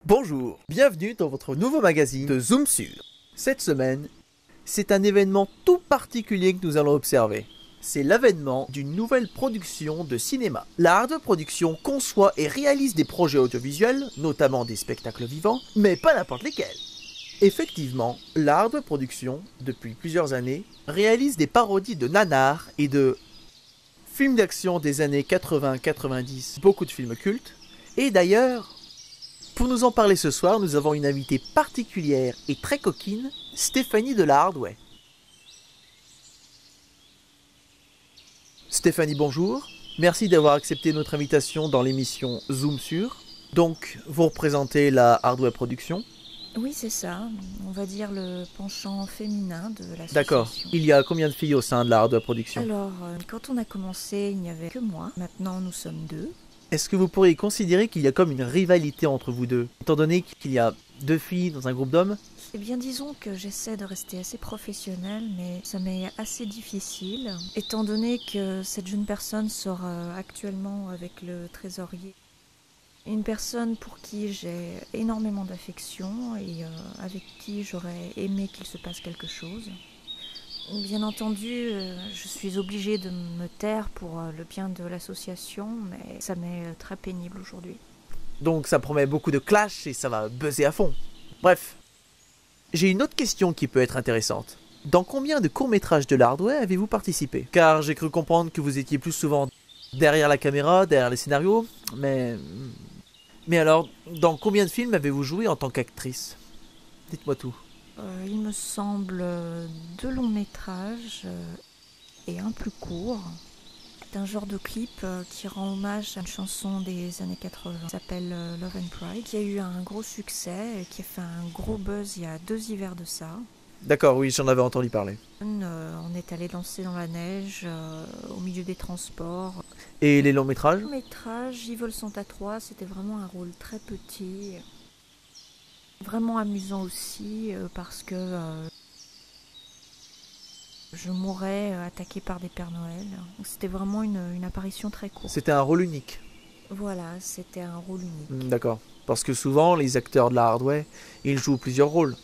Bonjour, bienvenue dans votre nouveau magazine de Zoom Sur. Cette semaine, c'est un événement tout particulier que nous allons observer. C'est l'avènement d'une nouvelle production de cinéma. La Hardware Production conçoit et réalise des projets audiovisuels, notamment des spectacles vivants, mais pas n'importe lesquels. Effectivement, la Hardware Production, depuis plusieurs années, réalise des parodies de nanars et de films d'action des années 80-90, beaucoup de films cultes, et d'ailleurs, pour nous en parler ce soir, nous avons une invitée particulière et très coquine, Stéphanie de la Hardware. Stéphanie, bonjour. Merci d'avoir accepté notre invitation dans l'émission Zoom Sur. Donc, vous représentez la Hardware Production. Oui, c'est ça. On va dire le penchant féminin de l'association. D'accord. Il y a combien de filles au sein de la Hardware Production? Alors, quand on a commencé, il n'y avait que moi. Maintenant, nous sommes 2. Est-ce que vous pourriez considérer qu'il y a comme une rivalité entre vous deux, étant donné qu'il y a 2 filles dans un groupe d'hommes? Eh bien, disons que j'essaie de rester assez professionnelle, mais ça m'est assez difficile, étant donné que cette jeune personne sort actuellement avec le trésorier. Une personne pour qui j'ai énormément d'affection et avec qui j'aurais aimé qu'il se passe quelque chose. Bien entendu, je suis obligée de me taire pour le bien de l'association, mais ça m'est très pénible aujourd'hui. Donc ça promet beaucoup de clash et ça va buzzer à fond. Bref, j'ai une autre question qui peut être intéressante. Dans combien de courts-métrages de l'Hardware avez-vous participé? Car j'ai cru comprendre que vous étiez plus souvent derrière la caméra, derrière les scénarios, mais alors, dans combien de films avez-vous joué en tant qu'actrice? Dites-moi tout. Il me semble 2 longs métrages et un plus court. C'est un genre de clip qui rend hommage à une chanson des années 80 qui s'appelle Love and Pride, qui a eu un gros succès et qui a fait un gros buzz il y a 2 hivers de ça. D'accord, oui, j'en avais entendu parler. On est allé danser dans la neige, au milieu des transports. Et les longs métrages? Les longs métrages, Ils volent sont à 3, c'était vraiment un rôle très petit. Vraiment amusant aussi parce que je mourrais attaquée par des Pères Noël. C'était vraiment une apparition très courte. C'était un rôle unique. Voilà, c'était un rôle unique. D'accord. Parce que souvent, les acteurs de la Hardware, ils jouent plusieurs rôles.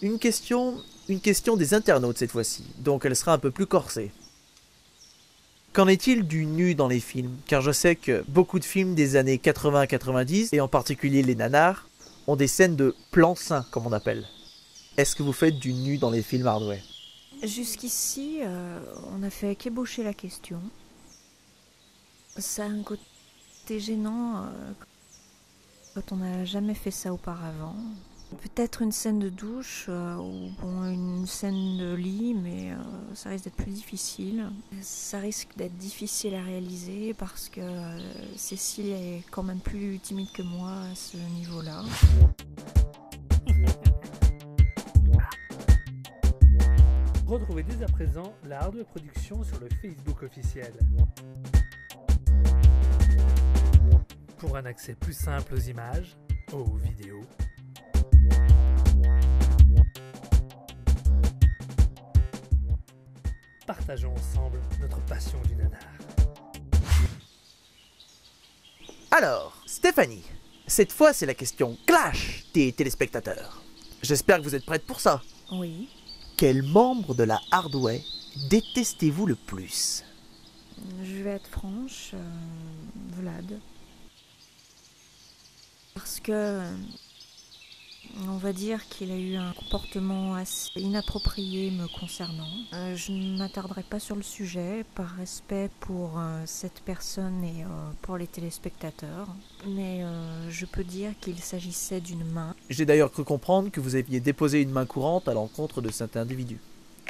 Une question des internautes cette fois-ci, donc elle sera un peu plus corsée. Qu'en est-il du nu dans les films? Car je sais que beaucoup de films des années 80-90, et en particulier les nanars, ont des scènes de plan seins, comme on appelle. Est-ce que vous faites du nu dans les films Hardware? Jusqu'ici, on a fait qu'ébaucher la question. Ça a un côté gênant quand on n'a jamais fait ça auparavant. Peut-être une scène de douche ou une scène de lit, mais ça risque d'être plus difficile. Ça risque d'être difficile à réaliser parce que Cécile est quand même plus timide que moi à ce niveau-là. Retrouvez dès à présent la Hardware Production sur le Facebook officiel. Pour un accès plus simple aux images, aux vidéos, partageons ensemble notre passion du nanar. Alors, Stéphanie, cette fois c'est la question clash des téléspectateurs. J'espère que vous êtes prête pour ça. Oui. Quel membre de la Hardware détestez-vous le plus? Je vais être franche, Vlad. Parce que on va dire qu'il a eu un comportement assez inapproprié me concernant. Je ne m'attarderai pas sur le sujet par respect pour cette personne et pour les téléspectateurs. Mais je peux dire qu'il s'agissait d'une main. J'ai d'ailleurs cru comprendre que vous aviez déposé une main courante à l'encontre de cet individu.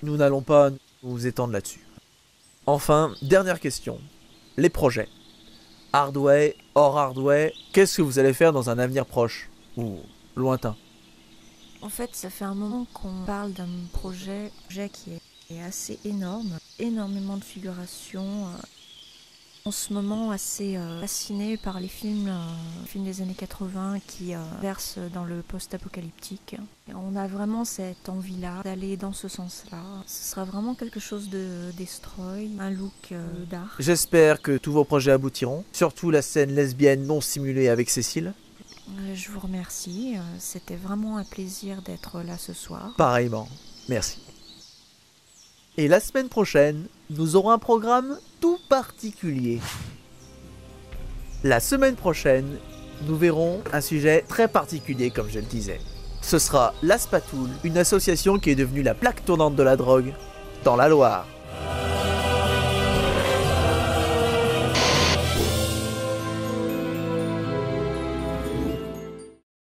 Nous n'allons pas nous étendre là-dessus. Enfin, dernière question. Les projets. Hardware, hors Hardware, qu'est-ce que vous allez faire dans un avenir proche? Ou lointain? En fait, ça fait un moment qu'on parle d'un projet qui est assez énorme. Énormément de figurations. En ce moment, assez fascinée par les films des années 80 qui versent dans le post-apocalyptique. On a vraiment cette envie-là d'aller dans ce sens-là. Ce sera vraiment quelque chose de destroy, un look dark. J'espère que tous vos projets aboutiront, surtout la scène lesbienne non simulée avec Cécile. Je vous remercie, c'était vraiment un plaisir d'être là ce soir. Pareillement, merci. Et la semaine prochaine, nous aurons un programme tout particulier. La semaine prochaine, nous verrons un sujet très particulier comme je le disais. Ce sera la Spatoule, une association qui est devenue la plaque tournante de la drogue dans la Loire.